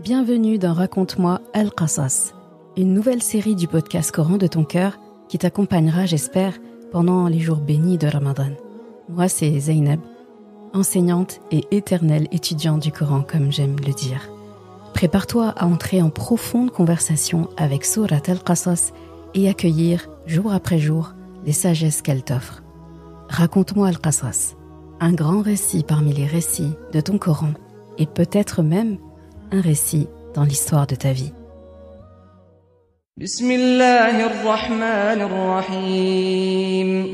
Bienvenue dans Raconte-moi Al-Qasas, une nouvelle série du podcast Coran de ton cœur qui t'accompagnera, j'espère, pendant les jours bénis de Ramadan. Moi, c'est Zainab, enseignante et éternelle étudiante du Coran, comme j'aime le dire. Prépare-toi à entrer en profonde conversation avec Surat Al-Qasas et accueillir, jour après jour, les sagesses qu'elle t'offre. Raconte-moi Al-Qasas, un grand récit parmi les récits de ton Coran et peut-être même un récit dans l'histoire de ta vie. Bismillahirrahmanirrahim.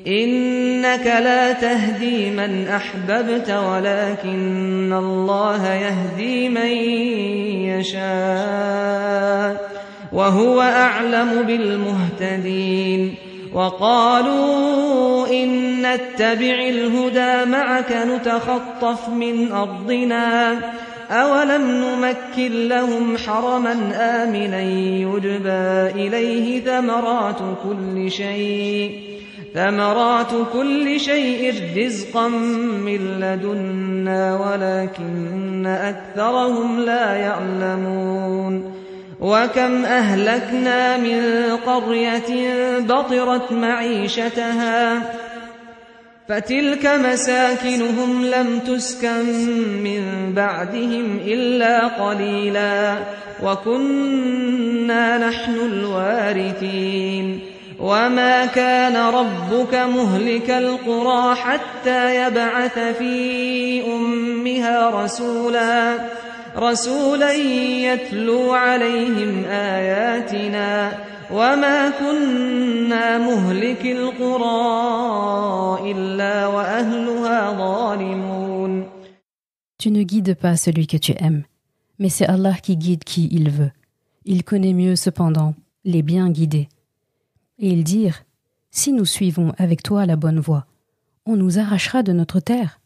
Innaka la tahdi man ahbabta walakinna Allah yahdi man yasha wa huwa a'lamu bil muhtadin. وقالوا إن نتبع الهدى معك نتخطف من أرضنا أولم نمكن لهم حرما آمنا يجبى إليه ثمرات كل شيء رزقا من لدنا ولكن أكثرهم لا يعلمون وكم أهلكنا من قرية بطرت معيشتها فتلك مساكنهم لم تسكن من بعدهم إلا قليلا وكنا نحن الوارثين وما كان ربك مهلك القرى حتى يبعث في أمها رسولا يتلو عليهم آياتنا وما كنا مهلك القرى إلا وأهلها ظالمون. Tu ne guides pas celui que tu aimes, mais c'est Allah qui guide qui il veut. Il connaît mieux cependant les bien guidés. Et ils dirent, si nous suivons avec toi la bonne voie, on nous arrachera de notre terre.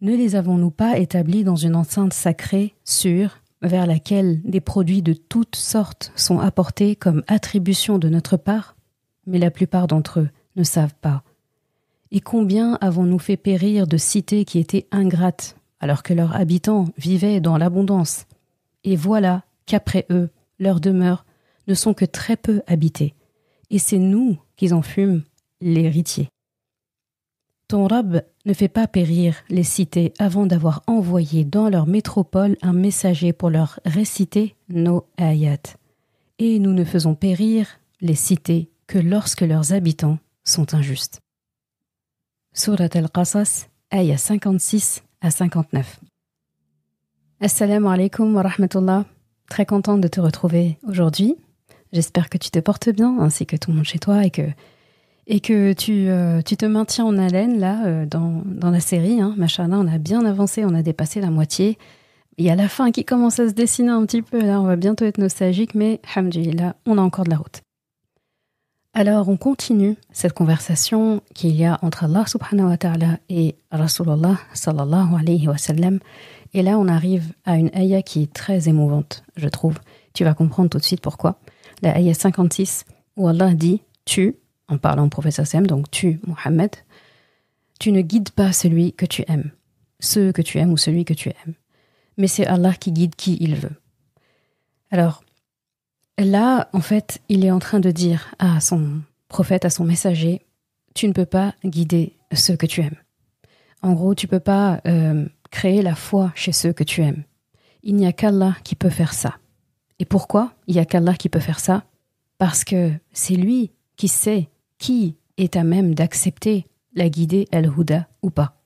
Ne les avons-nous pas établis dans une enceinte sacrée, sûre, vers laquelle des produits de toutes sortes sont apportés comme attribution de notre part? Mais la plupart d'entre eux ne savent pas. Et combien avons-nous fait périr de cités qui étaient ingrates, alors que leurs habitants vivaient dans l'abondance? Et voilà qu'après eux, leurs demeures ne sont que très peu habitées. Et c'est nous qui en fûmes l'héritier. Ton Rabb ne fait pas périr les cités avant d'avoir envoyé dans leur métropole un messager pour leur réciter nos ayats. Et nous ne faisons périr les cités que lorsque leurs habitants sont injustes. Surat Al-Qasas, ayat 56 à 59. Assalamu alaikum wa rahmatullah. Très contente de te retrouver aujourd'hui. J'espère que tu te portes bien, ainsi que tout le monde chez toi, et que tu te maintiens en haleine là dans la série. Machallah, on a bien avancé, on a dépassé la moitié. Il y a la fin qui commence à se dessiner un petit peu. Là, on va bientôt être nostalgique, mais alhamdulillah, on a encore de la route. Alors, on continue cette conversation qu'il y a entre Allah subhanahu wa ta'ala et Rasulullah sallallahu alayhi wa sallam. Et là, on arrive à une ayah qui est très émouvante, je trouve. Tu vas comprendre tout de suite pourquoi. La ayah 56, où Allah dit « Tu », en parlant au prophète sallam, donc tu, Mohammed, tu ne guides pas celui que tu aimes, ceux que tu aimes ou celui que tu aimes. Mais c'est Allah qui guide qui il veut. Alors, là, en fait, il est en train de dire à son prophète, à son messager, tu ne peux pas guider ceux que tu aimes. En gros, tu ne peux pas créer la foi chez ceux que tu aimes. Il n'y a qu'Allah qui peut faire ça. Et pourquoi il n'y a qu'Allah qui peut faire ça? Parce que c'est lui qui sait qui est à même d'accepter la guidée al-Huda ou pas.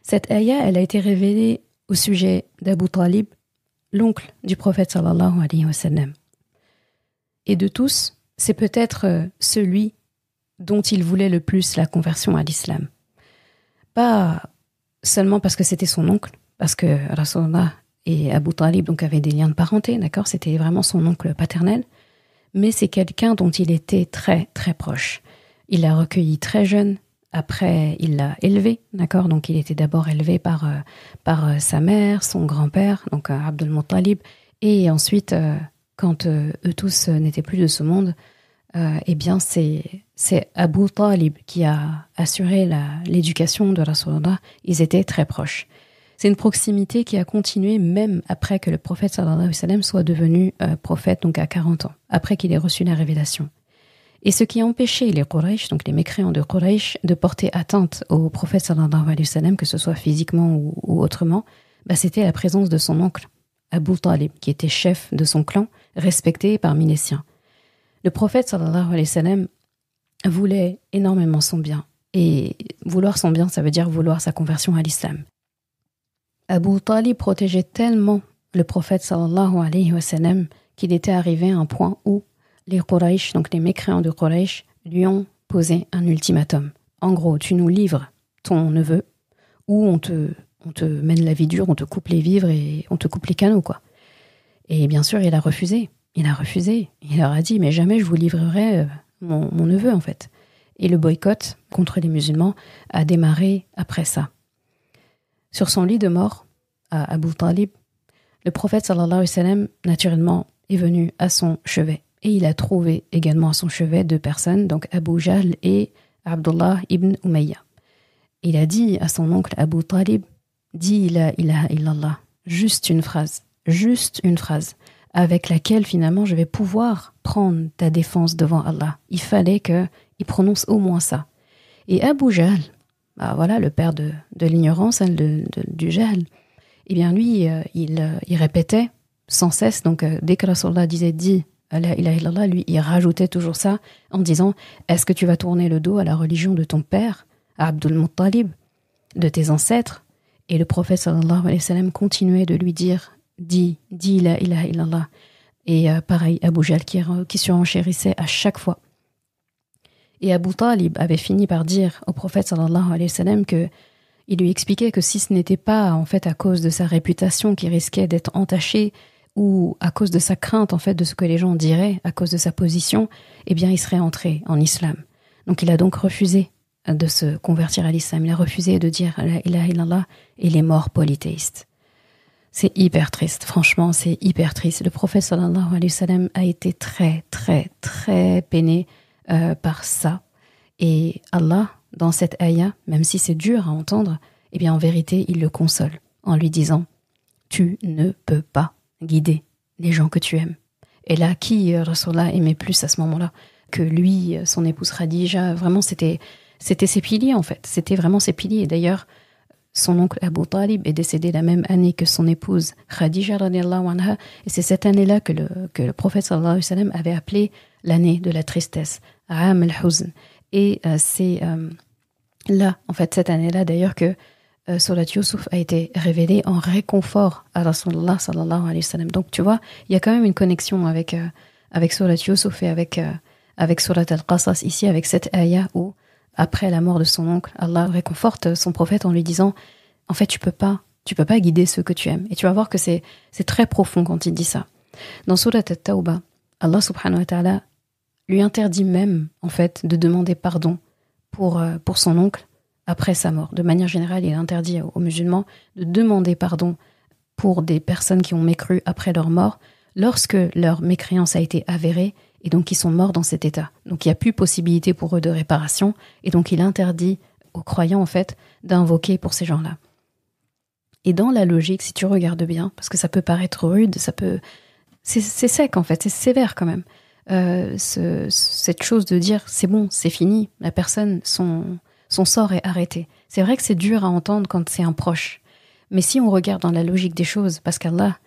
Cette ayah, elle a été révélée au sujet d'Abu Talib, l'oncle du prophète sallallahu alayhi wa sallam. Et de tous, c'est peut-être celui dont il voulait le plus la conversion à l'islam. Pas seulement parce que c'était son oncle, parce que Rasulullah et Abu Talib donc avaient des liens de parenté, d'accord, c'était vraiment son oncle paternel, mais c'est quelqu'un dont il était très très proche. Il l'a recueilli très jeune, après il l'a élevé, d'accord, donc il était d'abord élevé par sa mère, son grand-père, donc Abdul Muttalib, et ensuite quand eux tous n'étaient plus de ce monde, eh bien c'est Abu Talib qui a assuré l'éducation de Rasulullah. Ils étaient très proches. C'est une proximité qui a continué même après que le prophète sallallahu alayhi wa sallam soit devenu prophète, donc à 40 ans, après qu'il ait reçu la révélation. Et ce qui a empêché les Quraysh, donc les mécréants de Quraysh, de porter atteinte au prophète sallallahu alayhi wa sallam, que ce soit physiquement ou autrement, c'était la présence de son oncle, Abu Talib, qui était chef de son clan, respecté parmi les siens. Le prophète sallallahu alayhi wa sallam voulait énormément son bien. Et vouloir son bien, ça veut dire vouloir sa conversion à l'islam. Abu Talib protégeait tellement le prophète sallallahu alayhi wa sallam qu'il était arrivé à un point où les Quraysh, donc les mécréants de Quraysh, lui ont posé un ultimatum. En gros, tu nous livres ton neveu ou on te mène la vie dure, on te coupe les vivres et on te coupe les canaux, quoi. Et bien sûr, il a refusé. Il leur a dit, mais jamais je vous livrerai mon neveu, en fait. Et le boycott contre les musulmans a démarré après ça. Sur son lit de mort, à Abu Talib, le prophète sallallahu alayhi wa sallam, naturellement, est venu à son chevet. Et il a trouvé également à son chevet 2 personnes, donc Abu Jahl et Abdullah ibn Umayya. Il a dit à son oncle Abu Talib, dis la ilaha illallah, juste une phrase, avec laquelle finalement je vais pouvoir prendre ta défense devant Allah. Il fallait qu'il prononce au moins ça. Et Abu Jahl, voilà le père de l'ignorance, du jahl, eh bien lui, il répétait sans cesse, donc dès que Rasulullah disait dis la ilaha illallah, lui il rajoutait toujours ça en disant est-ce que tu vas tourner le dos à la religion de ton père, à Abdul Muttalib, de tes ancêtres? Et le prophète sallallahu alayhi wa sallam continuait de lui dire dis la ilaha illallah. Et pareil, Abu Jahl qui surenchérissait à chaque fois. Et Abu Talib avait fini par dire au prophète sallallahu alayhi wa sallam que il lui expliquait que si ce n'était pas en fait à cause de sa réputation qui risquait d'être entachée ou à cause de sa crainte en fait de ce que les gens diraient, à cause de sa position, eh bien il serait entré en islam. Donc il a donc refusé de se convertir à l'islam. Il a refusé de dire la ilaha illallah et il est mort polythéiste. C'est hyper triste, franchement, c'est hyper triste. Le prophète sallallahu alayhi wa sallam a été très, très, très peiné par ça. Et Allah, dans cette ayah, même si c'est dur à entendre, eh bien en vérité, il le console en lui disant « Tu ne peux pas guider les gens que tu aimes. » Et là, qui Rasulullah aimait plus à ce moment-là que lui, son épouse Khadija, vraiment c'était ses piliers en fait, c'était vraiment ses piliers. Et d'ailleurs, son oncle Abu Talib est décédé la même année que son épouse Khadija radiyallahu anha, et c'est cette année-là que le prophète sallallahu alayhi wa sallam avait appelé l'année de la tristesse, Aam al-Huzn. Et c'est là, en fait, cette année-là d'ailleurs que Surat Yusuf a été révélée en réconfort à Rasulullah sallallahu alayhi wa sallam. Donc tu vois, il y a quand même une connexion avec Surat Yusuf et avec Surat Al-Qasas ici, avec cette ayah où après la mort de son oncle, Allah réconforte son prophète en lui disant en fait tu peux pas guider ceux que tu aimes. Et tu vas voir que c'est très profond quand il dit ça. Dans Surat At-Tawbah, Allah subhanahu wa ta'ala lui interdit même en fait de demander pardon pour son oncle après sa mort. De manière générale, il interdit aux musulmans de demander pardon pour des personnes qui ont mécru après leur mort lorsque leur mécréance a été avérée et donc ils sont morts dans cet état. Donc il n'y a plus possibilité pour eux de réparation et donc il interdit aux croyants en fait d'invoquer pour ces gens-là. Et dans la logique, si tu regardes bien, parce que ça peut paraître rude, c'est sec en fait, c'est sévère quand même. Cette chose de dire c'est bon, c'est fini, la personne, son sort est arrêté. C'est vrai que c'est dur à entendre quand c'est un proche. Mais si on regarde dans la logique des choses, parce qu'Allah,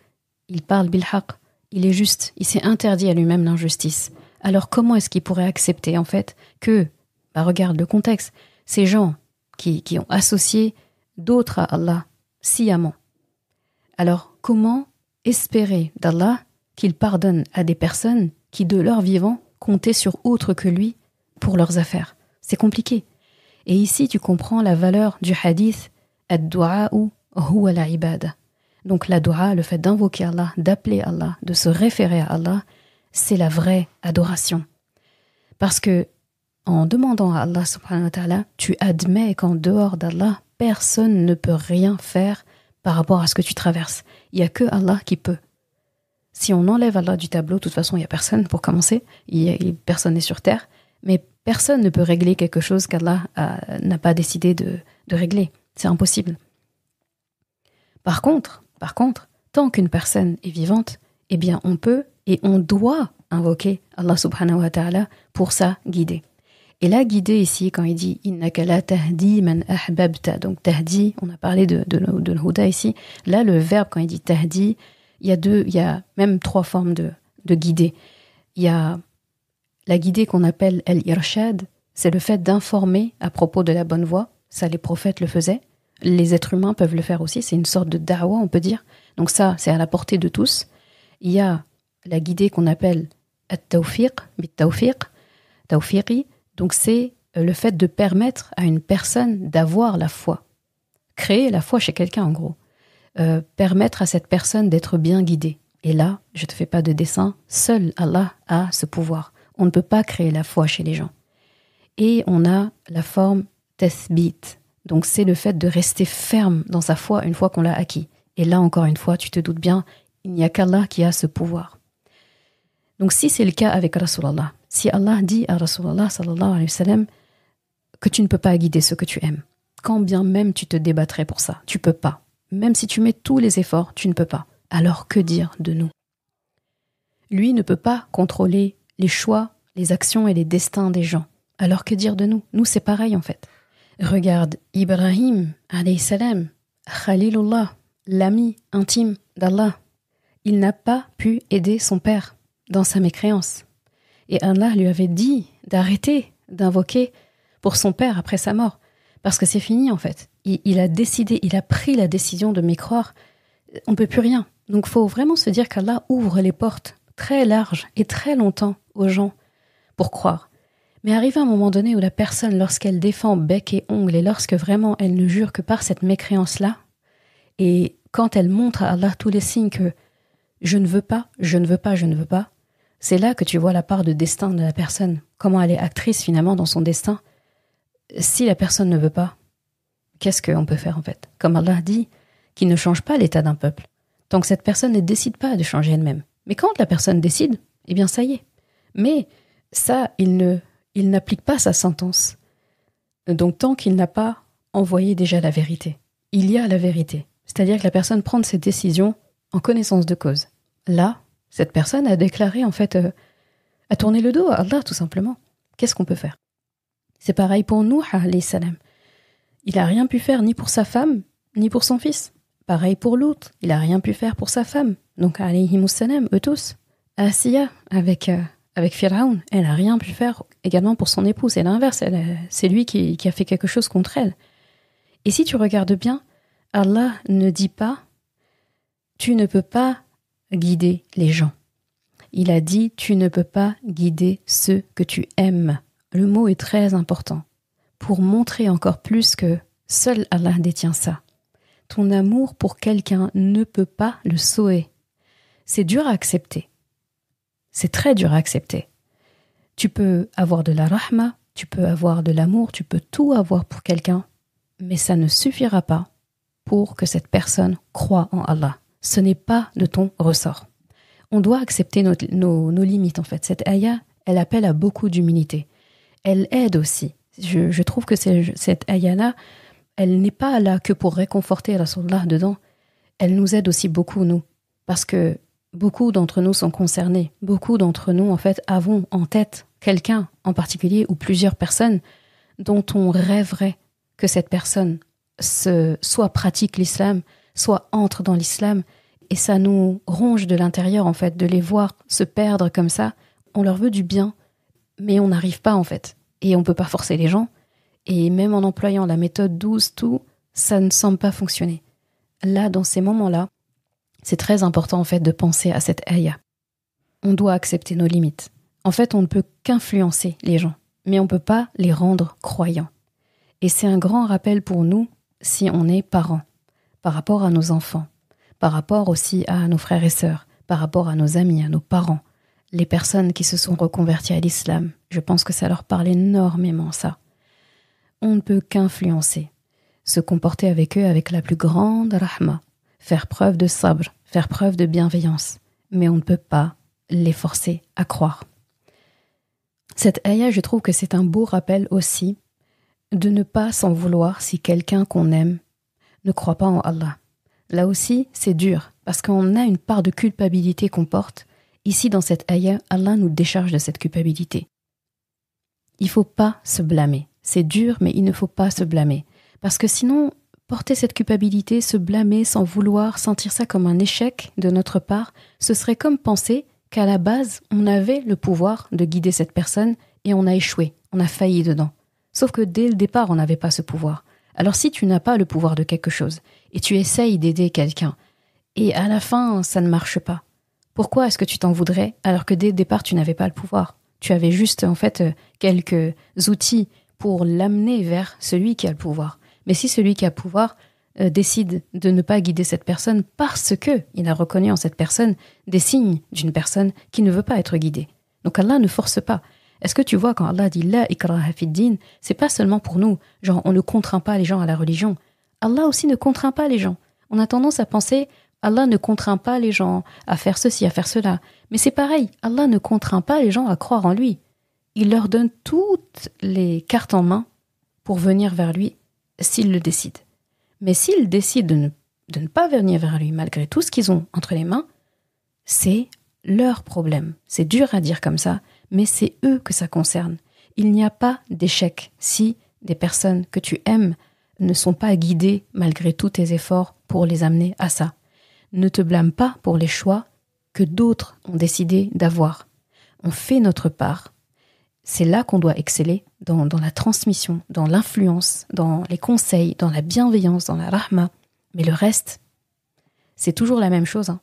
il parle bil haqq, il est juste, il s'est interdit à lui-même l'injustice. Alors comment est-ce qu'il pourrait accepter en fait que, regarde le contexte, ces gens qui ont associé d'autres à Allah sciemment. Alors comment espérer d'Allah qu'il pardonne à des personnes qui de leur vivant comptaient sur autre que lui pour leurs affaires? C'est compliqué. Et ici tu comprends la valeur du hadith ad-du'a'u huwa al-ibada. Donc la dua, le fait d'invoquer Allah, d'appeler Allah, de se référer à Allah, c'est la vraie adoration. Parce que en demandant à Allah subhanahu wa ta'ala, tu admets qu'en dehors d'Allah, personne ne peut rien faire par rapport à ce que tu traverses. Il n'y a que Allah qui peut. Si on enlève Allah du tableau, de toute façon, il n'y a personne pour commencer. Personne n'est sur terre. Mais personne ne peut régler quelque chose qu'Allah n'a pas décidé de régler. C'est impossible. Par contre, tant qu'une personne est vivante, eh bien on peut et on doit invoquer Allah subhanahu wa ta'ala pour ça guider. Et là, guider ici, quand il dit « Innaka la tahdi man ahbabta », donc tahdi, on a parlé de l'huda ici, là le verbe quand il dit tahdi, il y a même 3 formes de guider. Il y a la guidée qu'on appelle al-irshad, c'est le fait d'informer à propos de la bonne voie, ça les prophètes le faisaient, les êtres humains peuvent le faire aussi, c'est une sorte de da'wa on peut dire, donc ça c'est à la portée de tous. Il y a la guidée qu'on appelle at-tawfiq, tawfiqi, donc c'est le fait de permettre à une personne d'avoir la foi, créer la foi chez quelqu'un en gros, permettre à cette personne d'être bien guidée. Et là, je ne te fais pas de dessin, seul Allah a ce pouvoir. On ne peut pas créer la foi chez les gens. Et on a la forme tathbit, donc c'est le fait de rester ferme dans sa foi une fois qu'on l'a acquis. Et là encore une fois, tu te doutes bien, il n'y a qu'Allah qui a ce pouvoir. Donc si c'est le cas avec Rasulallah, si Allah dit à Rasulallah sallallahu alayhi wa sallam que tu ne peux pas guider ceux que tu aimes, quand bien même tu te débattrais pour ça, tu peux pas. Même si tu mets tous les efforts, tu ne peux pas. Alors que dire de nous? Lui ne peut pas contrôler les choix, les actions et les destins des gens. Alors que dire de nous? Nous c'est pareil en fait. Regarde Ibrahim alayhi salam, Khalilullah, l'ami intime d'Allah. Il n'a pas pu aider son père dans sa mécréance. Et Allah lui avait dit d'arrêter d'invoquer pour son père après sa mort. Parce que c'est fini en fait. Il a pris la décision de mécroire. On ne peut plus rien. Donc il faut vraiment se dire qu'Allah ouvre les portes très larges et très longtemps aux gens pour croire. Mais arrive un moment donné où la personne, lorsqu'elle défend bec et ongle et lorsque vraiment elle ne jure que par cette mécréance-là, et quand elle montre à Allah tous les signes que je ne veux pas, c'est là que tu vois la part de destin de la personne, comment elle est actrice finalement dans son destin. Si la personne ne veut pas, qu'est-ce qu'on peut faire en fait? Comme Allah dit, qu'il ne change pas l'état d'un peuple, tant que cette personne ne décide pas de changer elle-même. Mais quand la personne décide, eh bien ça y est. Mais ça, il n'applique pas sa sentence. Donc tant qu'il n'a pas envoyé déjà la vérité, il y a la vérité. C'est-à-dire que la personne prend cette décision en connaissance de cause. Là, cette personne a déclaré en fait, a tourné le dos à Allah tout simplement. Qu'est-ce qu'on peut faire? C'est pareil pour Nuh alayhi salam. Il n'a rien pu faire ni pour sa femme, ni pour son fils. Pareil pour l'autre, il n'a rien pu faire pour sa femme. Donc alayhimus salam, eux tous. Asiya, avec Pharaon, elle n'a rien pu faire également pour son époux. C'est l'inverse, c'est lui qui a fait quelque chose contre elle. Et si tu regardes bien, Allah ne dit pas « tu ne peux pas guider les gens ». Il a dit « tu ne peux pas guider ceux que tu aimes ». Le mot est très important pour montrer encore plus que seul Allah détient ça. Ton amour pour quelqu'un ne peut pas le sauver. C'est dur à accepter. C'est très dur à accepter. Tu peux avoir de la rahma, tu peux avoir de l'amour, tu peux tout avoir pour quelqu'un, mais ça ne suffira pas pour que cette personne croie en Allah. Ce n'est pas de ton ressort. On doit accepter nos limites en fait. Cette ayah, elle appelle à beaucoup d'humilité. Elle aide aussi. Je trouve que cette ayah-là, elle n'est pas là que pour réconforter Rasulullah dedans. Elle nous aide aussi beaucoup, nous. Parce que beaucoup d'entre nous sont concernés. Beaucoup d'entre nous, en fait, avons en tête quelqu'un en particulier ou plusieurs personnes dont on rêverait que cette personne soit pratique l'islam, soit entre dans l'islam. Et ça nous ronge de l'intérieur, en fait, de les voir se perdre comme ça. On leur veut du bien, mais on n'arrive pas, en fait. Et on ne peut pas forcer les gens. Et même en employant la méthode 12, tout, ça ne semble pas fonctionner. Là, dans ces moments-là, c'est très important, en fait, de penser à cette ayah. On doit accepter nos limites. En fait, on ne peut qu'influencer les gens, mais on ne peut pas les rendre croyants. Et c'est un grand rappel pour nous, si on est parents, par rapport à nos enfants, par rapport aussi à nos frères et sœurs, par rapport à nos amis, à nos parents, les personnes qui se sont reconverties à l'islam. Je pense que ça leur parle énormément, ça. On ne peut qu'influencer, se comporter avec eux avec la plus grande rahma, faire preuve de sabr, faire preuve de bienveillance, mais on ne peut pas les forcer à croire. Cette ayah, je trouve que c'est un beau rappel aussi de ne pas s'en vouloir si quelqu'un qu'on aime ne croit pas en Allah. Là aussi, c'est dur, parce qu'on a une part de culpabilité qu'on porte. Ici, dans cette ayah, Allah nous décharge de cette culpabilité. Il ne faut pas se blâmer. C'est dur, mais il ne faut pas se blâmer. Parce que sinon, porter cette culpabilité, se blâmer sans vouloir, sentir ça comme un échec de notre part, ce serait comme penser qu'à la base, on avait le pouvoir de guider cette personne et on a échoué, on a failli dedans. Sauf que dès le départ, on n'avait pas ce pouvoir. Alors si tu n'as pas le pouvoir de quelque chose et tu essayes d'aider quelqu'un et à la fin, ça ne marche pas, pourquoi est-ce que tu t'en voudrais alors que dès le départ, tu n'avais pas le pouvoir ? Tu avais juste en fait quelques outils pour l'amener vers celui qui a le pouvoir. Mais si celui qui a le pouvoir décide de ne pas guider cette personne parce qu'il a reconnu en cette personne des signes d'une personne qui ne veut pas être guidée. Donc Allah ne force pas. Est-ce que tu vois quand Allah dit « La ikraha fid din », c'est pas seulement pour nous, genre on ne contraint pas les gens à la religion. Allah aussi ne contraint pas les gens. On a tendance à penser « Allah ne contraint pas les gens à faire ceci, à faire cela ». Mais c'est pareil, Allah ne contraint pas les gens à croire en lui. Il leur donne toutes les cartes en main pour venir vers lui s'ils le décident. Mais s'ils décident de ne pas venir vers lui malgré tout ce qu'ils ont entre les mains, c'est leur problème. C'est dur à dire comme ça, mais c'est eux que ça concerne. Il n'y a pas d'échec si des personnes que tu aimes ne sont pas guidées malgré tous tes efforts pour les amener à ça. Ne te blâme pas pour les choix que d'autres ont décidé d'avoir. On fait notre part. C'est là qu'on doit exceller, dans la transmission, dans l'influence, dans les conseils, dans la bienveillance, dans la rahma. Mais le reste, c'est toujours la même chose.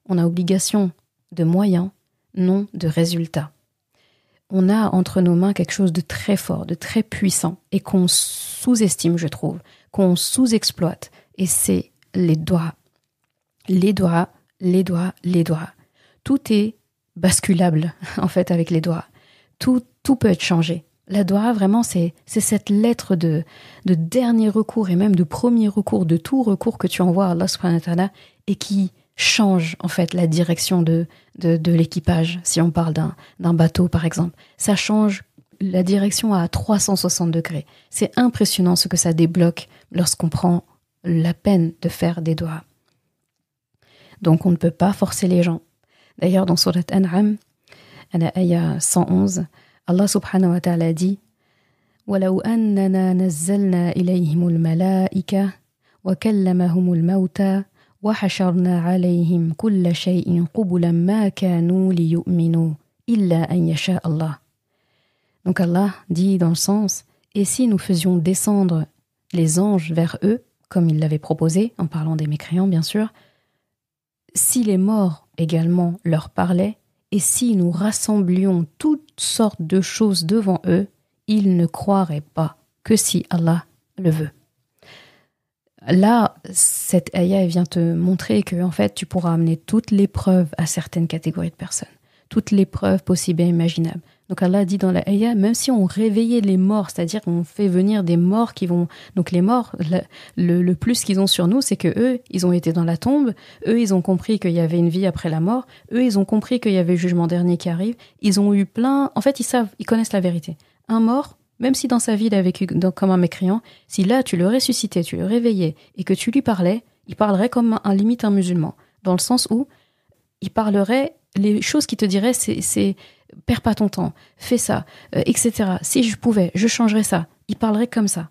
On a obligation de moyens, non de résultats. On a entre nos mains quelque chose de très fort, de très puissant, et qu'on sous-estime, je trouve, qu'on sous-exploite. Et c'est les doigts. Les doigts, les doigts, les doigts. Tout est basculable, en fait, avec les doigts. Tout peut être changé. La doua, vraiment, c'est cette lettre de dernier recours et même de premier recours, de tout recours que tu envoies à Allah subhanahu wa ta'ala et qui change, en fait, la direction de l'équipage. Si on parle d'un bateau, par exemple, ça change la direction à 360 degrés. C'est impressionnant ce que ça débloque lorsqu'on prend la peine de faire des doigts. Donc, on ne peut pas forcer les gens. D'ailleurs, dans Surat An'am, à la ayah 111, Allah subhanahu wa ta'ala dit وَلَوْ أَنَّنَا نَزَّلْنَا إِلَيْهِمُ الْمَلَائِكَةَ وَكَلَّمَهُمُ الْمَوْتَى وَحَشَرْنَا عَلَيْهِمْ كُلَّ شَيْءٍ قُبُلًا مَا كَانُوا لِيُؤْمِنُوا إِلَّا أَنْ يَشَاءَ اللَّهُ. Donc Allah dit dans le sens, et si nous faisions descendre les anges vers eux, comme il l'avait proposé, en parlant des mécréants bien sûr, si les morts également leur parlaient, et si nous rassemblions toutes sortes de choses devant eux, ils ne croiraient pas que si Allah le veut. Là, cette ayah vient te montrer que en fait, tu pourras amener toutes les preuves à certaines catégories de personnes, toutes les preuves possibles et imaginables. Donc Allah dit dans la ayah, même si on réveillait les morts, c'est-à-dire qu'on fait venir des morts qui vont... Donc les morts, le plus qu'ils ont sur nous, c'est que eux, ils ont été dans la tombe, eux, ils ont compris qu'il y avait une vie après la mort, eux, ils ont compris qu'il y avait le jugement dernier qui arrive, ils ont eu plein... En fait, ils connaissent la vérité. Un mort, même si dans sa vie, il a vécu comme un mécréant, si là, tu le ressuscitais, tu le réveillais, et que tu lui parlais, il parlerait comme limite un musulman, dans le sens où il parlerait... Les choses qu'il te diraient, c'est perds pas ton temps, fais ça, etc. Si je pouvais, je changerais ça. Il parlerait comme ça.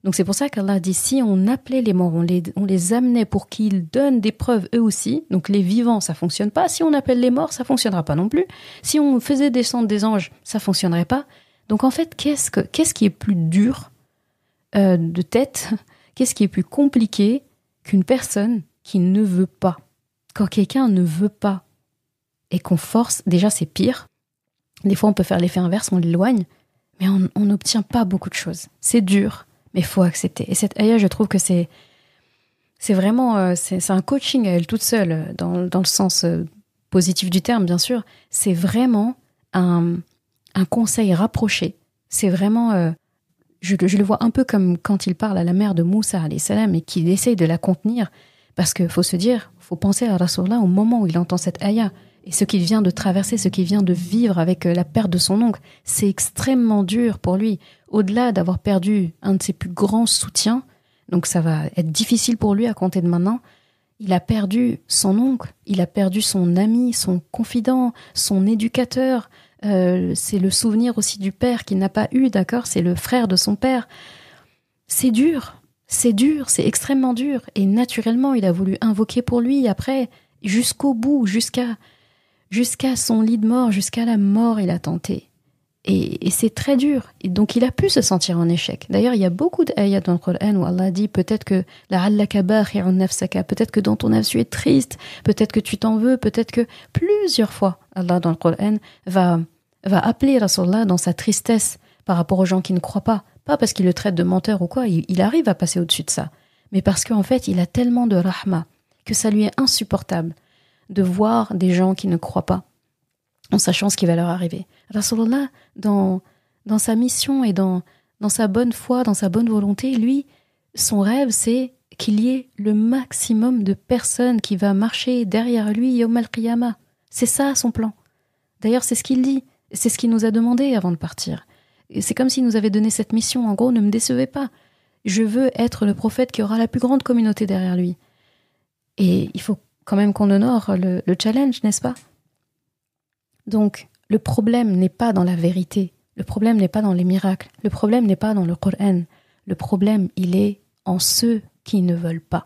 Donc c'est pour ça qu'Allah dit, si on appelait les morts, on les amenait pour qu'ils donnent des preuves eux aussi, donc les vivants, ça fonctionne pas. Si on appelle les morts, ça fonctionnera pas non plus. Si on faisait descendre des anges, ça fonctionnerait pas. Donc en fait, qu'est-ce qui est plus dur de tête, qu'est-ce qui est plus compliqué qu'une personne qui ne veut pas? Quand quelqu'un ne veut pas, et qu'on force, déjà c'est pire. Des fois on peut faire l'effet inverse, on l'éloigne, mais on n'obtient pas beaucoup de choses. C'est dur, mais il faut accepter. Et cette ayah, je trouve que c'est vraiment, c'est un coaching à elle toute seule, dans le sens positif du terme, bien sûr. C'est vraiment un conseil rapproché. C'est vraiment, je le vois un peu comme quand il parle à la mère de Moussa, alayhi salam, et qu'il essaye de la contenir, parce qu'il faut se dire, il faut penser à Rasulullah au moment où il entend cette ayah. Et ce qu'il vient de traverser, ce qu'il vient de vivre avec la perte de son oncle, c'est extrêmement dur pour lui. Au-delà d'avoir perdu un de ses plus grands soutiens, donc ça va être difficile pour lui à compter de maintenant, Il a perdu son oncle, il a perdu son ami, son confident, son éducateur. C'est le souvenir aussi du père qu'il n'a pas eu, d'accord? C'est le frère de son père. C'est dur, c'est extrêmement dur. Et naturellement, il a voulu invoquer pour lui après, jusqu'au bout, jusqu'à son lit de mort, jusqu'à la mort, il a tenté. Et c'est très dur. Et donc, il a pu se sentir en échec. D'ailleurs, il y a beaucoup d'ayats dans le Coran où Allah dit peut-être que peut-être que dans ton âme tu es triste, peut-être que tu t'en veux, peut-être que plusieurs fois, Allah dans le Coran va appeler Rasulullah dans sa tristesse par rapport aux gens qui ne croient pas. Pas parce qu'il le traite de menteur ou quoi, il arrive à passer au-dessus de ça. Mais parce qu'en fait, il a tellement de rahma que ça lui est insupportable de voir des gens qui ne croient pas en sachant ce qui va leur arriver. Rasulullah, dans sa mission et dans sa bonne foi, dans sa bonne volonté, lui, son rêve, c'est qu'il y ait le maximum de personnes qui va marcher derrière lui Yawm al-Qiyamah. C'est ça son plan. D'ailleurs, c'est ce qu'il dit. C'est ce qu'il nous a demandé avant de partir. Et c'est comme s'il nous avait donné cette mission. En gros, ne me décevez pas. Je veux être le prophète qui aura la plus grande communauté derrière lui. Et il faut quand même qu'on honore le challenge, n'est-ce pas? Donc, le problème n'est pas dans la vérité. Le problème n'est pas dans les miracles. Le problème n'est pas dans le Coran. Le problème, il est en ceux qui ne veulent pas.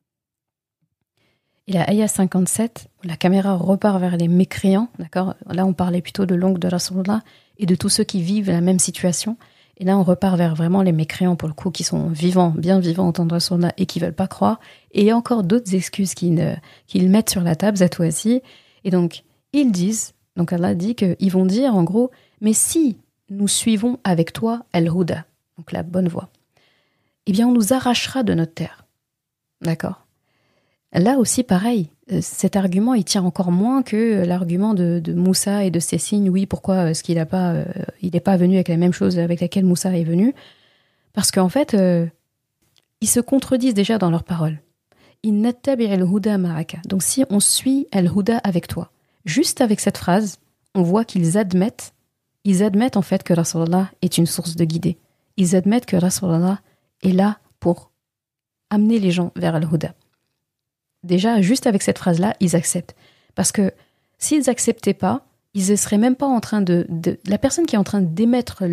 Et la ayah 57, la caméra repart vers les mécréants, d'accord? Là, on parlait plutôt de l'oncle de Rasulullah et de tous ceux qui vivent la même situation. Et là, on repart vers vraiment les mécréants, pour le coup, qui sont vivants, bien vivants en tant que Rasulullah et qui ne veulent pas croire. Et il y a encore d'autres excuses qu'ils mettent sur la table cette fois-ci. Et donc, ils disent, donc Allah dit qu'ils vont dire, en gros, mais si nous suivons avec toi al-Huda, donc la bonne voie, eh bien, on nous arrachera de notre terre. D'accord? Là aussi, pareil, cet argument, il tient encore moins que l'argument de Moussa et de ses signes. Oui, pourquoi est-ce qu'il n'est pas venu avec la même chose avec laquelle Moussa est venu? Parce qu'en fait, ils se contredisent déjà dans leurs paroles. Innattabi' al-huda ma'aka. Donc si on suit al-huda avec toi, juste avec cette phrase, on voit qu'ils admettent en fait que Rasulullah est une source de guidée. Ils admettent que Rasulullah est là pour amener les gens vers al-huda. Déjà, juste avec cette phrase-là, ils acceptent. Parce que s'ils n'acceptaient pas, ils ne seraient même pas en train la personne qui est en train d'émettre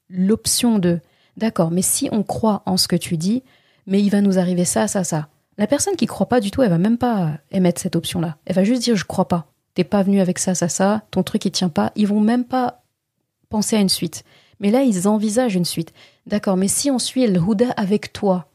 l'option de « d'accord, mais si on croit en ce que tu dis, mais il va nous arriver ça, ça, ça ». La personne qui ne croit pas du tout, elle va même pas émettre cette option-là. Elle va juste dire « je crois pas, t'es pas venu avec ça, ça, ça, ton truc il tient pas ». Ils vont même pas penser à une suite. Mais là, ils envisagent une suite. D'accord, mais si on suit le Huda avec toi,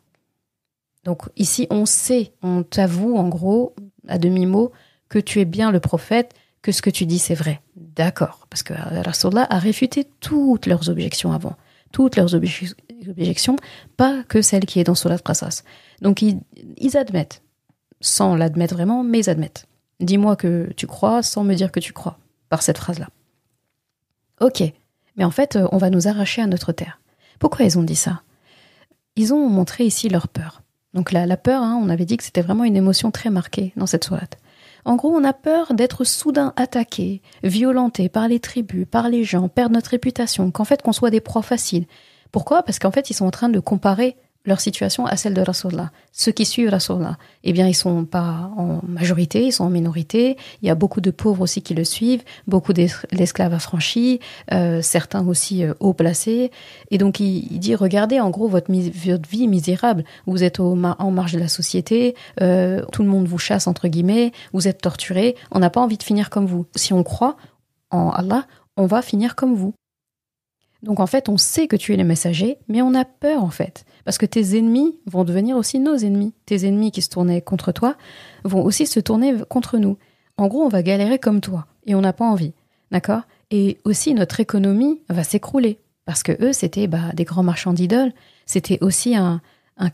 donc ici, on t'avoue en gros, à demi-mot, que tu es bien le prophète, que ce que tu dis c'est vrai. D'accord, parce que Rasulullah a réfuté toutes leurs objections avant. Toutes leurs objections, pas que celle qui est dans Surat Qasas. Donc ils admettent, sans l'admettre vraiment, mais ils admettent. Dis-moi que tu crois sans me dire que tu crois, par cette phrase-là. Ok, mais en fait, on va nous arracher à notre terre. Pourquoi ils ont dit ça? Ils ont montré ici leur peur. Donc la peur, on avait dit que c'était vraiment une émotion très marquée dans cette sourate. En gros, on a peur d'être soudain attaqué, violenté par les tribus, par les gens, perdre notre réputation, qu'on soit des proies faciles. Pourquoi? Parce qu'en fait, ils sont en train de comparer leur situation à celle de Rasulullah. Ceux qui suivent Rasulullah, eh bien, ils sont pas en majorité, ils sont en minorité. Il y a beaucoup de pauvres aussi qui le suivent, beaucoup d'esclaves affranchis, certains aussi haut placés. Et donc, il dit, regardez, en gros, votre vie misérable. Vous êtes en marge de la société, tout le monde vous chasse, entre guillemets, vous êtes torturés. On n'a pas envie de finir comme vous. Si on croit en Allah, on va finir comme vous. Donc, en fait, on sait que tu es le messager, mais on a peur, en fait. Parce que tes ennemis vont devenir aussi nos ennemis. Tes ennemis qui se tournaient contre toi vont aussi se tourner contre nous. En gros, on va galérer comme toi. Et on n'a pas envie. D'accord? Et aussi, notre économie va s'écrouler. Parce que eux, c'était des grands marchands d'idoles. C'était aussi un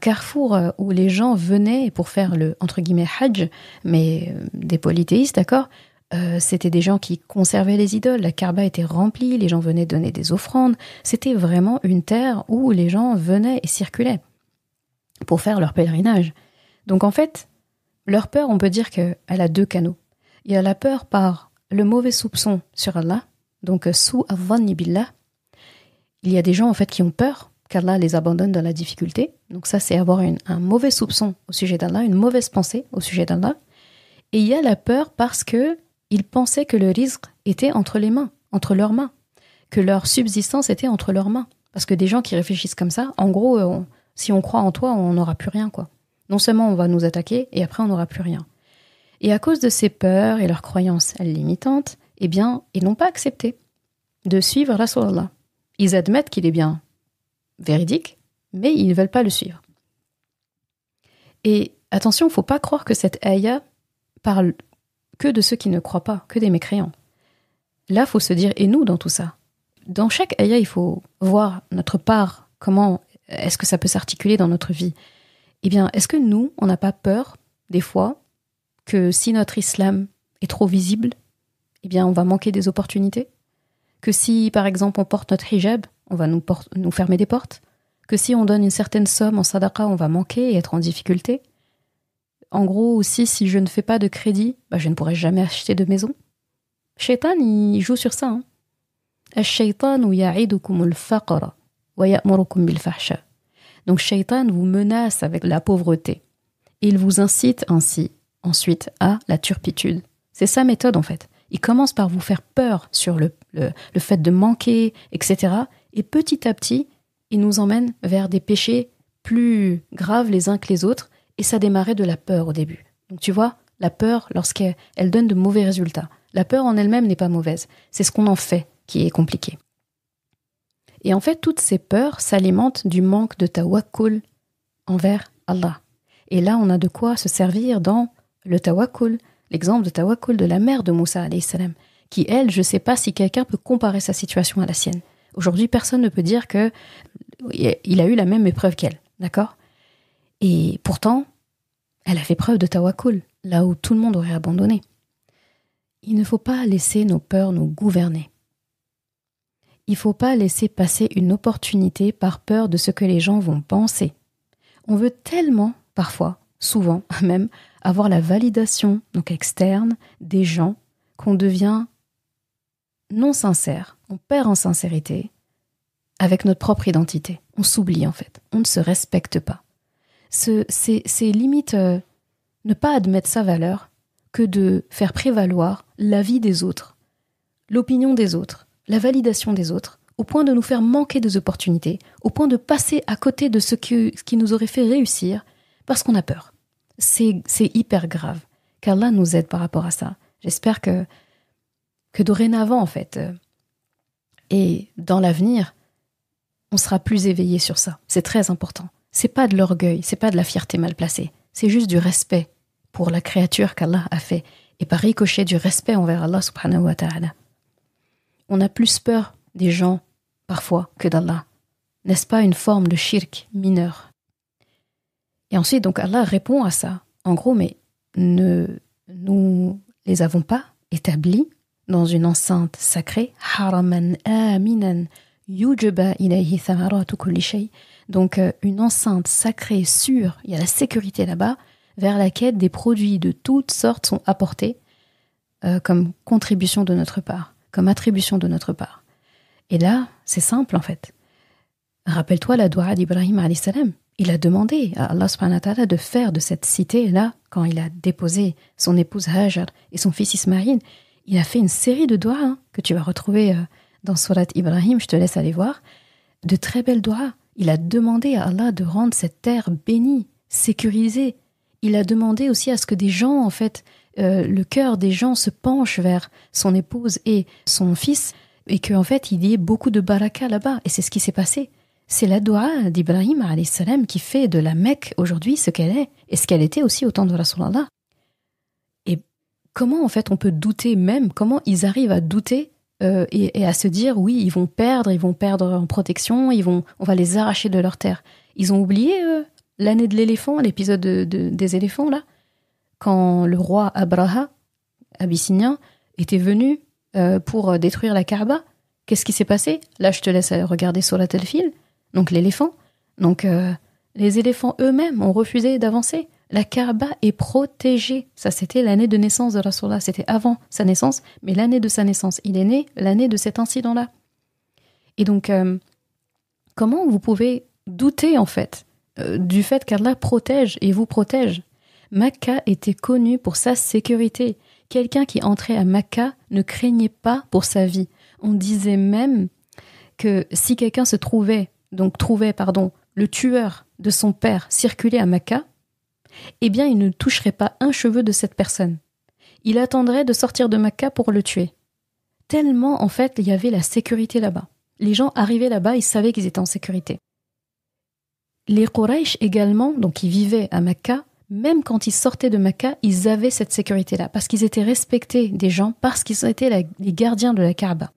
carrefour où les gens venaient pour faire le, entre guillemets, hajj, mais des polythéistes, d'accord? C'était des gens qui conservaient les idoles. La Kaaba était remplie, les gens venaient donner des offrandes. C'était vraiment une terre où les gens venaient et circulaient pour faire leur pèlerinage. Donc en fait, leur peur, on peut dire qu'elle a deux canaux. Il y a la peur par le mauvais soupçon sur Allah, donc sous al-dhanni billah. Il y a des gens en fait qui ont peur qu'Allah les abandonne dans la difficulté. Donc ça, c'est avoir un mauvais soupçon au sujet d'Allah, une mauvaise pensée au sujet d'Allah. Et il y a la peur parce que ils pensaient que le rizq était entre leurs mains, que leur subsistance était entre leurs mains. Parce que des gens qui réfléchissent comme ça, en gros, si on croit en toi, on n'aura plus rien, quoi. Non seulement on va nous attaquer, et après on n'aura plus rien. Et à cause de ces peurs et leurs croyances limitantes, eh bien, ils n'ont pas accepté de suivre Rasulallah. Ils admettent qu'il est bien véridique, mais ils ne veulent pas le suivre. Et attention, il ne faut pas croire que cette ayah parle que de ceux qui ne croient pas, que des mécréants. Là, il faut se dire, et nous dans tout ça? Dans chaque ayah, il faut voir notre part, comment est-ce que ça peut s'articuler dans notre vie. Eh bien, est-ce que nous, on n'a pas peur, des fois, que si notre islam est trop visible, eh bien, on va manquer des opportunités? Que si, par exemple, on porte notre hijab, on va nous fermer des portes? Que si on donne une certaine somme en sadaqa, on va manquer et être en difficulté? En gros, aussi, si je ne fais pas de crédit, je ne pourrai jamais acheter de maison. Shaitan, il joue sur ça. Ash-shaytanu ya'idukum al-faqra wa ya'murukum bil-fahsha. Donc, Shaitan vous menace avec la pauvreté. Et il vous incite ainsi, ensuite, à la turpitude. C'est sa méthode, en fait. Il commence par vous faire peur sur le fait de manquer, etc. Et petit à petit, il nous emmène vers des péchés plus graves les uns que les autres. Et ça démarrait de la peur au début. Donc tu vois, la peur, lorsqu'elle donne de mauvais résultats. La peur en elle-même n'est pas mauvaise. C'est ce qu'on en fait qui est compliqué. Et en fait, toutes ces peurs s'alimentent du manque de tawakkul envers Allah. Et là, on a de quoi se servir dans le tawakkul, l'exemple de tawakkul de la mère de Moussa, alayhi salam, qui, elle, je ne sais pas si quelqu'un peut comparer sa situation à la sienne. Aujourd'hui, personne ne peut dire qu'il a eu la même épreuve qu'elle, d'accord ? Et pourtant, elle a fait preuve de tawakkul, là où tout le monde aurait abandonné. Il ne faut pas laisser nos peurs nous gouverner. Il ne faut pas laisser passer une opportunité par peur de ce que les gens vont penser. On veut tellement, parfois, souvent même, avoir la validation, donc externe, des gens, qu'on devient non sincère, on perd en sincérité avec notre propre identité. On s'oublie en fait, on ne se respecte pas. C'est limite ne pas admettre sa valeur que de faire prévaloir l'avis des autres, l'opinion des autres, la validation des autres, au point de nous faire manquer des opportunités, au point de passer à côté de ce qui nous aurait fait réussir parce qu'on a peur. C'est hyper grave, qu'Allah nous aide par rapport à ça. J'espère que dorénavant, en fait, et dans l'avenir, on sera plus éveillé sur ça. C'est très important. C'est pas de l'orgueil, c'est pas de la fierté mal placée. C'est juste du respect pour la créature qu'Allah a fait, et par ricochet du respect envers Allah subhanahu wa ta'ala. On a plus peur des gens, parfois, que d'Allah. N'est-ce pas une forme de shirk mineur? Et ensuite, donc, Allah répond à ça. En gros, mais nous les avons pas établis dans une enceinte sacrée. Haraman aminan yujba ilayhi thamaratu kulli shay. Donc, une enceinte sacrée, sûre, il y a la sécurité là-bas, vers laquelle des produits de toutes sortes sont apportés comme contribution de notre part, comme attribution de notre part. Et là, c'est simple en fait. Rappelle-toi la doua d'Ibrahim alayhi salam. Il a demandé à Allah subhanahu wa ta'ala de faire de cette cité-là, quand il a déposé son épouse Hajar et son fils Ismaïl, il a fait une série de doigts que tu vas retrouver dans Surat Ibrahim, je te laisse aller voir, de très belles doigts. Il a demandé à Allah de rendre cette terre bénie, sécurisée. Il a demandé aussi à ce que des gens, en fait, le cœur des gens se penche vers son épouse et son fils, et qu'en fait, il y ait beaucoup de baraka là-bas. Et c'est ce qui s'est passé. C'est la doua d'Ibrahim alayhi salam qui fait de la Mecque aujourd'hui ce qu'elle est, et ce qu'elle était aussi au temps de Rasulallah. Et comment, en fait, on peut douter même, comment ils arrivent à douter et à se dire, oui, ils vont perdre en protection, on va les arracher de leur terre. Ils ont oublié l'année de l'éléphant, l'épisode des éléphants, là, quand le roi Abraha, abyssinien, était venu pour détruire la Kaaba. Qu'est-ce qui s'est passé? Là, je te laisse regarder Surat al-Fil, donc l'éléphant. Donc, les éléphants eux-mêmes ont refusé d'avancer. La Kaaba est protégée. Ça, c'était l'année de naissance de Rasulullah. C'était avant sa naissance, mais l'année de sa naissance. Il est né l'année de cet incident-là. Et donc, comment vous pouvez douter, en fait, du fait qu'Allah protège et vous protège, Makka était connu pour sa sécurité. Quelqu'un qui entrait à Makka ne craignait pas pour sa vie. On disait même que si quelqu'un trouvait le tueur de son père circuler à Makka, eh bien il ne toucherait pas un cheveu de cette personne. Il attendrait de sortir de Makka pour le tuer. Tellement, en fait, il y avait la sécurité là-bas. Les gens arrivaient là-bas, ils savaient qu'ils étaient en sécurité. Les Quraysh également, donc ils vivaient à Makka, même quand ils sortaient de Makka, ils avaient cette sécurité-là, parce qu'ils étaient respectés des gens, parce qu'ils étaient les gardiens de la Kaaba.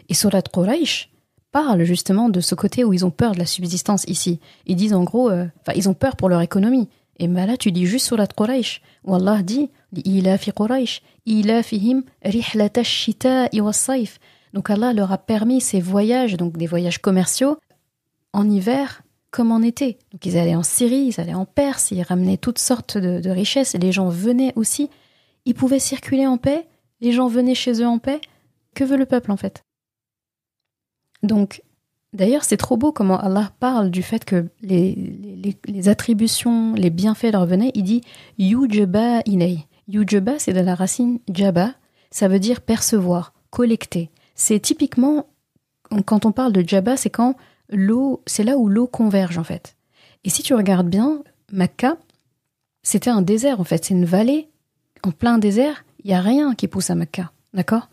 Et Surat Quraysh parle justement de ce côté où ils ont peur de la subsistance ici. Ils disent en gros, ils ont peur pour leur économie. Et ben là, tu dis juste Surat Quraysh, où Allah dit « Ilafi Quraysh, ilafihim rihlata shita'i was-sayf » Donc Allah leur a permis ces voyages, donc des voyages commerciaux, en hiver comme en été. Donc ils allaient en Syrie, ils allaient en Perse, ils ramenaient toutes sortes de richesses, et les gens venaient aussi. Ils pouvaient circuler en paix, les gens venaient chez eux en paix. Que veut le peuple en fait ? Donc, d'ailleurs, c'est trop beau comment Allah parle du fait que les attributions, les bienfaits leur venaient. Il dit « Yujba ilay ». Yujba, c'est de la racine « jaba », ça veut dire percevoir, collecter. C'est typiquement, quand on parle de jaba, c'est quand c'est là où l'eau converge en fait. Et si tu regardes bien, Makka, c'était un désert en fait, c'est une vallée en plein désert, il n'y a rien qui pousse à Makka, d'accord ?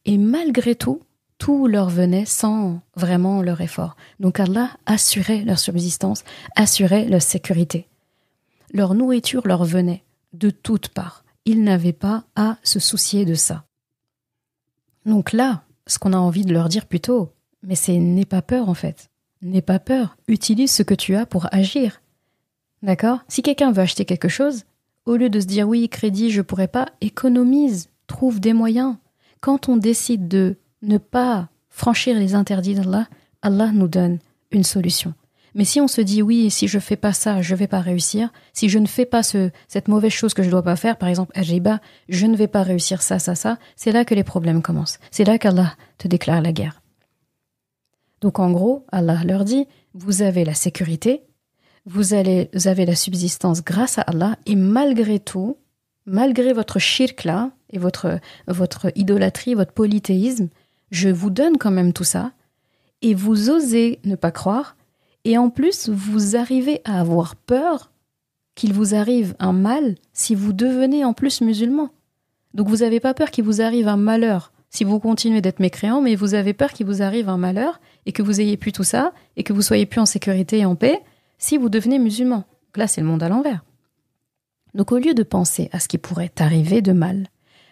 Et malgré tout leur venait sans vraiment leur effort. Donc Allah assurait leur subsistance, assurait leur sécurité. Leur nourriture leur venait de toutes parts. Ils n'avaient pas à se soucier de ça. Donc là, ce qu'on a envie de leur dire plutôt, mais c'est n'aie pas peur en fait. N'aie pas peur. Utilise ce que tu as pour agir. D'accord ? Si quelqu'un veut acheter quelque chose, au lieu de se dire oui, crédit, je pourrais pas, économise, trouve des moyens. Quand on décide de ne pas franchir les interdits d'Allah, Allah nous donne une solution. Mais si on se dit oui, si je fais pas ça, je vais pas réussir, si je ne fais pas cette mauvaise chose que je dois pas faire, par exemple, Ajiba, je ne vais pas réussir ça, c'est là que les problèmes commencent. C'est là qu'Allah te déclare la guerre. Donc en gros, Allah leur dit, vous avez la sécurité, vous avez la subsistance grâce à Allah, et malgré tout, malgré votre shirk là, et votre idolâtrie, votre polythéisme, je vous donne quand même tout ça, et vous osez ne pas croire, et en plus, vous arrivez à avoir peur qu'il vous arrive un mal si vous devenez en plus musulman. Donc vous n'avez pas peur qu'il vous arrive un malheur si vous continuez d'être mécréant, mais vous avez peur qu'il vous arrive un malheur et que vous ayez plus tout ça, et que vous soyez plus en sécurité et en paix si vous devenez musulman. Donc là, c'est le monde à l'envers. Donc au lieu de penser à ce qui pourrait t'arriver de mal,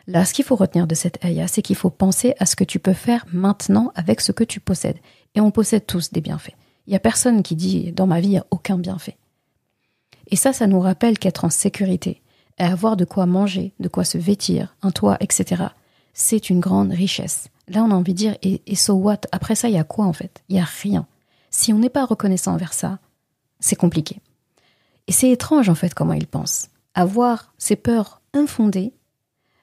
là, ce qu'il faut retenir de cette ayah, c'est qu'il faut penser à ce que tu peux faire maintenant avec ce que tu possèdes. Et on possède tous des bienfaits. Il n'y a personne qui dit « dans ma vie, il n'y a aucun bienfait ». Et ça nous rappelle qu'être en sécurité, et avoir de quoi manger, de quoi se vêtir, un toit, etc., c'est une grande richesse. Là, on a envie de dire « et so what ?» Après ça, il y a quoi en fait ? Il n'y a rien. Si on n'est pas reconnaissant envers ça, c'est compliqué. Et c'est étrange en fait comment ils pensent. Avoir ces peurs infondées,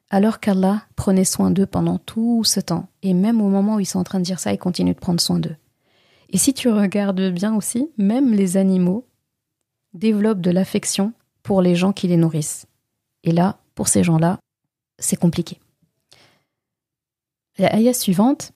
alors qu'Allah prenait soin d'eux pendant tout ce temps. Et même au moment où ils sont en train de dire ça, il continue de prendre soin d'eux. Et si tu regardes bien aussi, même les animaux développent de l'affection pour les gens qui les nourrissent. Et là, pour ces gens-là, c'est compliqué. La ayah suivante,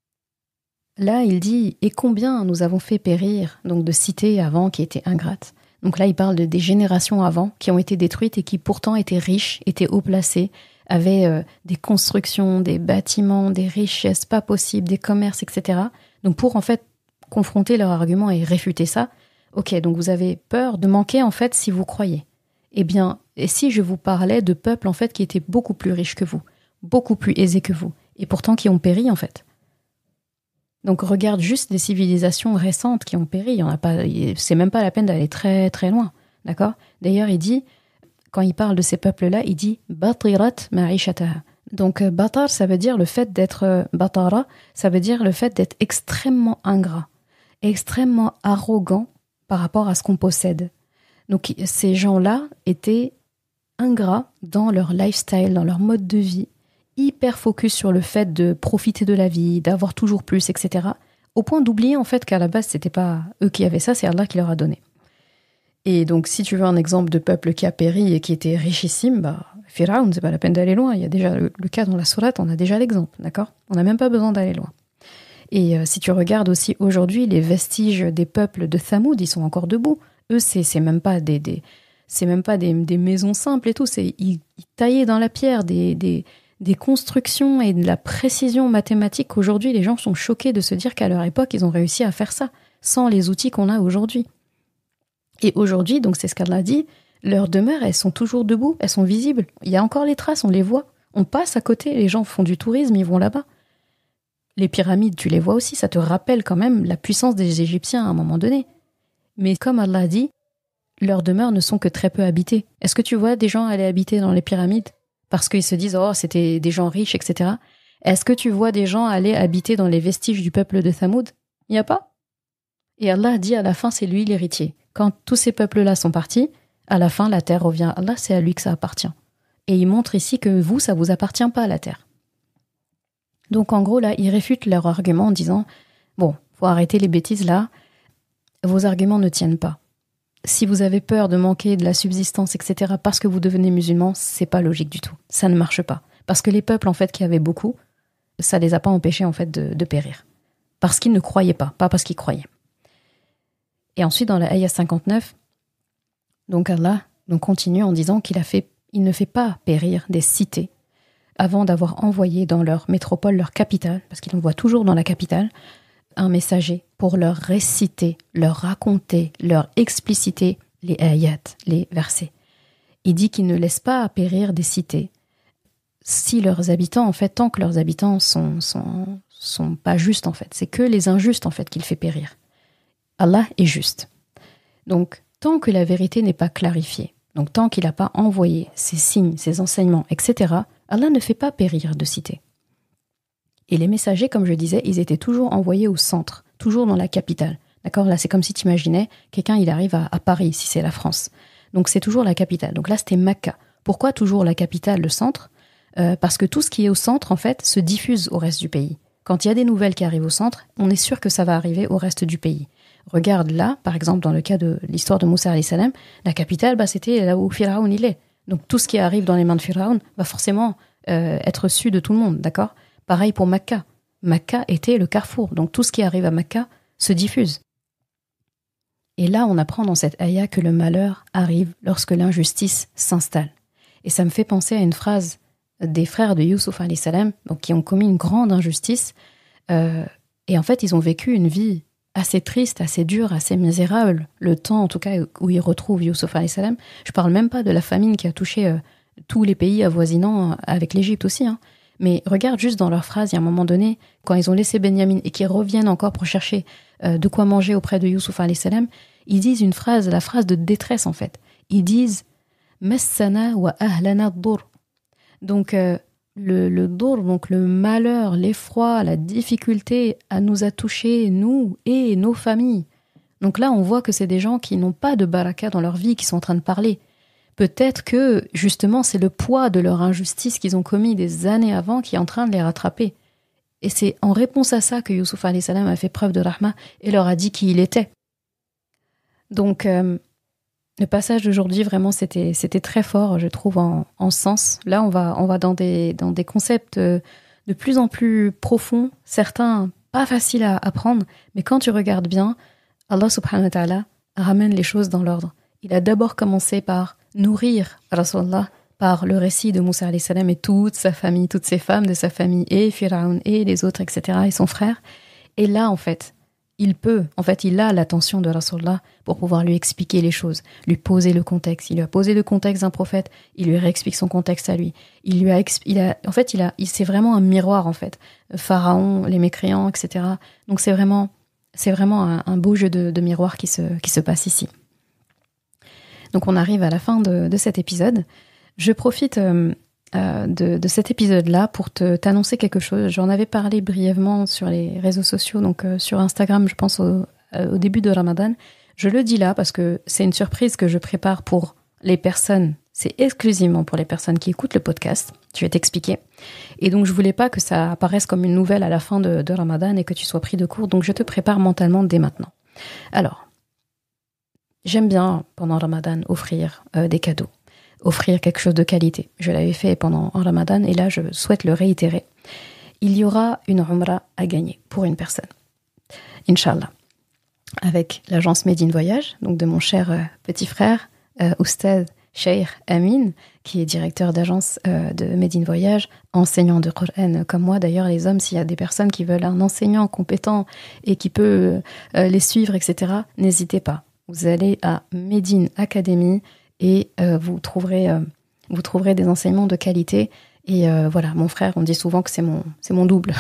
là, il dit « Et combien nous avons fait périr ?» donc de cités avant qui étaient ingrates. Donc là, il parle des générations avant qui ont été détruites et qui pourtant étaient riches, étaient haut placées, avaient des constructions, des bâtiments, des richesses pas possibles, des commerces, etc. Donc pour en fait confronter leur argument et réfuter ça, ok, donc vous avez peur de manquer en fait si vous croyez. Eh bien, et si je vous parlais de peuples en fait qui étaient beaucoup plus riches que vous, beaucoup plus aisés que vous, et pourtant qui ont péri en fait. Donc regarde juste des civilisations récentes qui ont péri, il y en a pas, c'est même pas la peine d'aller très très loin, d'accord ? D'ailleurs, il dit, quand il parle de ces peuples-là, il dit « batirat ma'ishataha ». Donc batar, ça veut dire le fait d'être batara, ça veut dire le fait d'être extrêmement ingrat, extrêmement arrogant par rapport à ce qu'on possède. Donc ces gens-là étaient ingrats dans leur lifestyle, dans leur mode de vie, hyper focus sur le fait de profiter de la vie, d'avoir toujours plus, etc. Au point d'oublier en fait qu'à la base, c'était pas eux qui avaient ça, c'est Allah qui leur a donné. Et donc, si tu veux un exemple de peuple qui a péri et qui était richissime, Firaoun, c'est pas la peine d'aller loin. Il y a déjà le cas dans la sourate, on a déjà l'exemple, d'accord? On n'a même pas besoin d'aller loin. Et si tu regardes aussi aujourd'hui, les vestiges des peuples de Thamoud, ils sont encore debout. Eux, c'est même pas des maisons simples et tout. Ils taillaient dans la pierre des constructions et de la précision mathématique. Aujourd'hui, les gens sont choqués de se dire qu'à leur époque, ils ont réussi à faire ça sans les outils qu'on a aujourd'hui. Et aujourd'hui, donc c'est ce qu'Allah dit, leurs demeures, elles sont toujours debout, elles sont visibles. Il y a encore les traces, on les voit. On passe à côté, les gens font du tourisme, ils vont là-bas. Les pyramides, tu les vois aussi, ça te rappelle quand même la puissance des Égyptiens à un moment donné. Mais comme Allah dit, leurs demeures ne sont que très peu habitées. Est-ce que tu vois des gens aller habiter dans les pyramides parce qu'ils se disent « Oh, c'était des gens riches, etc. » Est-ce que tu vois des gens aller habiter dans les vestiges du peuple de Thamoud? Il n'y a pas. Et Allah dit à la fin, c'est lui l'héritier. Quand tous ces peuples-là sont partis, à la fin, la terre revient à Allah, c'est à lui que ça appartient. Et il montre ici que vous, ça vous appartient pas, la terre. Donc en gros, là, il réfute leur argument en disant « Bon, faut arrêter les bêtises là, vos arguments ne tiennent pas. Si vous avez peur de manquer de la subsistance, etc., parce que vous devenez musulmans, c'est pas logique du tout. Ça ne marche pas. Parce que les peuples, en fait, qui avaient beaucoup, ça les a pas empêchés, en fait, de périr. Parce qu'ils ne croyaient pas parce qu'ils croyaient. » Et ensuite, dans la ayah 59, donc Allah continue en disant qu'il ne fait pas périr des cités avant d'avoir envoyé dans leur métropole, leur capitale, parce qu'il envoie toujours dans la capitale, un messager pour leur réciter, leur raconter, leur expliciter les ayats, les versets. Il dit qu'il ne laisse pas périr des cités si leurs habitants, en fait, tant que leurs habitants sont pas justes, en fait. C'est que les injustes, en fait, qu'il fait périr. Allah est juste. Donc, tant que la vérité n'est pas clarifiée, donc tant qu'il n'a pas envoyé ses signes, ses enseignements, etc., Allah ne fait pas périr de cité. Et les messagers, comme je disais, ils étaient toujours envoyés au centre, toujours dans la capitale. D'accord? Là, c'est comme si tu imaginais, quelqu'un, il arrive à Paris, si c'est la France. Donc, c'est toujours la capitale. Donc là, c'était Mecca. Pourquoi toujours la capitale, le centre? Parce que tout ce qui est au centre, en fait, se diffuse au reste du pays. Quand il y a des nouvelles qui arrivent au centre, on est sûr que ça va arriver au reste du pays. Regarde là, par exemple, dans le cas de l'histoire de Moussa alayhi salam, la capitale, c'était là où Pharaon il est. Donc tout ce qui arrive dans les mains de Pharaon va forcément être su de tout le monde, d'accord? Pareil pour Mecca. Mecca était le carrefour, donc tout ce qui arrive à Mecca se diffuse. Et là, on apprend dans cette ayah que le malheur arrive lorsque l'injustice s'installe. Et ça me fait penser à une phrase des frères de Youssouf alayhi salam, donc qui ont commis une grande injustice, et en fait, ils ont vécu une vie assez triste, assez dure, assez misérable, le temps en tout cas où ils retrouvent Youssouf alayhi salam. Je parle même pas de la famine qui a touché tous les pays avoisinants avec l'Égypte aussi, hein. Mais regarde juste dans leur phrase, il y a un moment donné, quand ils ont laissé Benyamin et qu'ils reviennent encore pour chercher de quoi manger auprès de Youssouf alayhi salam, ils disent une phrase, la phrase de détresse en fait. Ils disent « Massana wa ahlana dur ». Donc le dur, donc le malheur, l'effroi, la difficulté nous a touchés, nous et nos familles. Donc là, on voit que c'est des gens qui n'ont pas de baraka dans leur vie, qui sont en train de parler. Peut-être que, justement, c'est le poids de leur injustice qu'ils ont commis des années avant qui est en train de les rattraper. Et c'est en réponse à ça que Youssouf alayhi salam a fait preuve de rahma et leur a dit qui il était. Donc, le passage d'aujourd'hui, vraiment, c'était très fort, je trouve, en sens. Là, on va dans des concepts de plus en plus profonds, certains pas faciles à apprendre, mais quand tu regardes bien, Allah subhanahu wa ta'ala ramène les choses dans l'ordre. Il a d'abord commencé par nourrir Rasulallah par le récit de Moussa alayhi salam et toute sa famille, toutes ses femmes de sa famille, et Pharaon et les autres, etc., et son frère. Et là, en fait, il a l'attention de Rasulallah pour pouvoir lui expliquer les choses, lui poser le contexte. Il lui a posé le contexte d'un prophète, il lui réexplique son contexte à lui. C'est vraiment un miroir, en fait. Pharaon, les mécréants, etc. Donc c'est vraiment un beau jeu de miroir qui se passe ici. Donc on arrive à la fin de cet épisode. Je profite de cet épisode-là pour t'annoncer quelque chose. J'en avais parlé brièvement sur les réseaux sociaux, donc sur Instagram, je pense au début de Ramadan. Je le dis là parce que c'est une surprise que je prépare pour les personnes. C'est exclusivement pour les personnes qui écoutent le podcast. Je vais t'expliquer. Et donc je voulais pas que ça apparaisse comme une nouvelle à la fin de Ramadan et que tu sois pris de court. Donc je te prépare mentalement dès maintenant. Alors, j'aime bien, pendant Ramadan, offrir des cadeaux, offrir quelque chose de qualité. Je l'avais fait pendant Ramadan et là, je souhaite le réitérer. Il y aura une Umrah à gagner pour une personne. Inch'Allah. Avec l'agence Made in Voyage, donc de mon cher petit frère, Oustad Cheikh Amin, qui est directeur d'agence de Made in Voyage, enseignant de Coran comme moi. D'ailleurs, les hommes, s'il y a des personnes qui veulent un enseignant compétent et qui peut les suivre, etc., n'hésitez pas. Vous allez à Medine Academy et vous trouverez des enseignements de qualité. Et voilà, mon frère, on dit souvent que c'est mon double.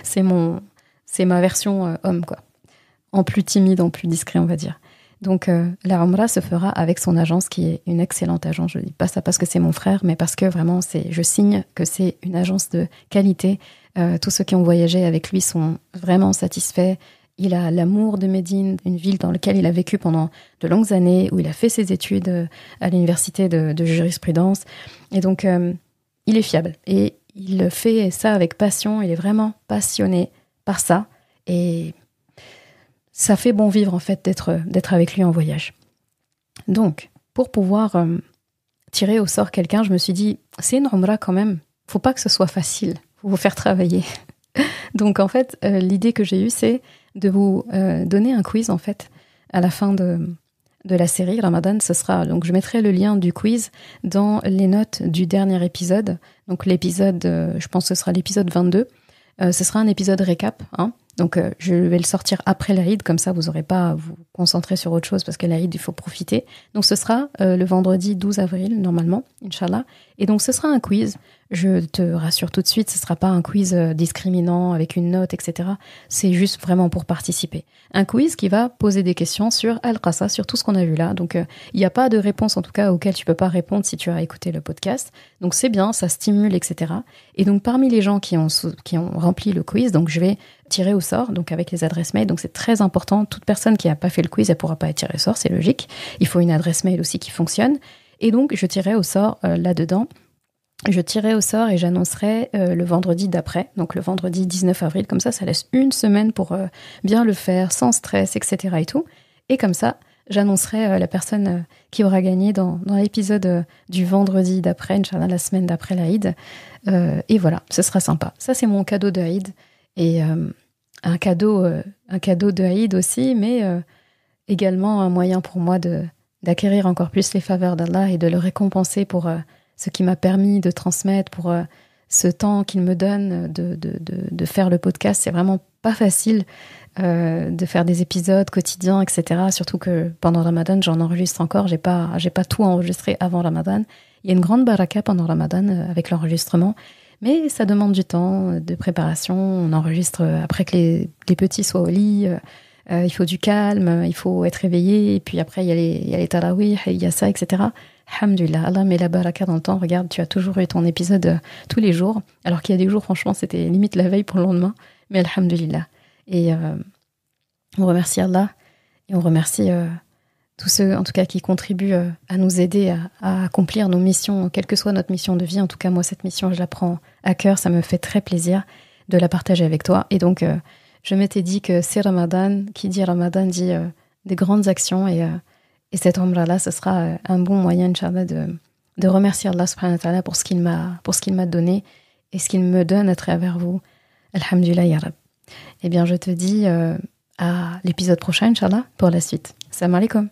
c'est ma version homme, quoi. En plus timide, en plus discret, on va dire. Donc, la Umrah se fera avec son agence, qui est une excellente agence. Je ne dis pas ça parce que c'est mon frère, mais parce que vraiment, je signe que c'est une agence de qualité. Tous ceux qui ont voyagé avec lui sont vraiment satisfaits. Il a l'amour de Médine, une ville dans laquelle il a vécu pendant de longues années, où il a fait ses études à l'université de jurisprudence. Et donc, il est fiable. Et il fait ça avec passion. Il est vraiment passionné par ça. Et ça fait bon vivre, en fait, d'être avec lui en voyage. Donc, pour pouvoir tirer au sort quelqu'un, je me suis dit, c'est une Umrah quand même. Faut pas que ce soit facile. Faut vous faire travailler. Donc, en fait, l'idée que j'ai eue, c'est de vous donner un quiz, en fait, à la fin de la série Ramadan. Ce sera, donc, je mettrai le lien du quiz dans les notes du dernier épisode. Donc, l'épisode, je pense que ce sera l'épisode 22. Ce sera un épisode récap, hein. Donc, je vais le sortir après l'Aïd, comme ça, vous n'aurez pas à vous concentrer sur autre chose, parce que l'Aïd, il faut profiter. Donc, ce sera le vendredi 12 avril, normalement, Inch'Allah. Et donc, ce sera un quiz. Je te rassure tout de suite, ce ne sera pas un quiz discriminant, avec une note, etc. C'est juste vraiment pour participer. Un quiz qui va poser des questions sur Al-Qasa, sur tout ce qu'on a vu là. Donc, il n'y a pas de réponse, en tout cas, auquel tu ne peux pas répondre si tu as écouté le podcast. Donc, c'est bien, ça stimule, etc. Et donc, parmi les gens qui ont rempli le quiz, donc, je vais tirer au sort, donc avec les adresses mail. Donc, c'est très important. Toute personne qui n'a pas fait le quiz, elle ne pourra pas être tirée au sort, c'est logique. Il faut une adresse mail aussi qui fonctionne. Et donc, je tirerai au sort là-dedans. Je tirerai au sort et j'annoncerai le vendredi d'après, donc le vendredi 19 avril. Comme ça laisse une semaine pour bien le faire, sans stress, etc. et tout. Et comme ça, j'annoncerai la personne qui aura gagné dans l'épisode du vendredi d'après, Inch'Allah, la semaine d'après l'Aïd. Et voilà, ce sera sympa. Ça, c'est mon cadeau de Aïd. Et un cadeau de Aïd aussi, mais également un moyen pour moi d'acquérir encore plus les faveurs d'Allah et de le récompenser pour ce qui m'a permis de transmettre, pour ce temps qu'il me donne de faire le podcast. C'est vraiment pas facile de faire des épisodes quotidiens, etc. Surtout que pendant Ramadan, j'en enregistre encore. J'ai pas tout enregistré avant Ramadan. Il y a une grande baraka pendant Ramadan avec l'enregistrement. Mais ça demande du temps, de préparation. On enregistre après que les petits soient au lit. Il faut du calme, il faut être réveillé. Et puis après, il y a les tarawih, il y a ça, etc. Alhamdulillah, Allah met la baraka dans le temps. Regarde, tu as toujours eu ton épisode tous les jours. Alors qu'il y a des jours, franchement, c'était limite la veille pour le lendemain. Mais alhamdulillah. Et on remercie Allah. Et on remercie tous ceux, en tout cas, qui contribuent à nous aider à accomplir nos missions, quelle que soit notre mission de vie. En tout cas, moi, cette mission, je la prends à cœur. Ça me fait très plaisir de la partager avec toi. Et donc, je m'étais dit que c'est Ramadan. Qui dit Ramadan dit des grandes actions. Et cette Umrah-là, ce sera un bon moyen, Inch'Allah, de remercier Allah subhanahu wa ta'ala pour ce qu'il m'a donné et ce qu'il me donne à travers vous. Alhamdulillah, ya Rab. Eh bien, je te dis à l'épisode prochain, Inch'Allah, pour la suite. Salam alaikum.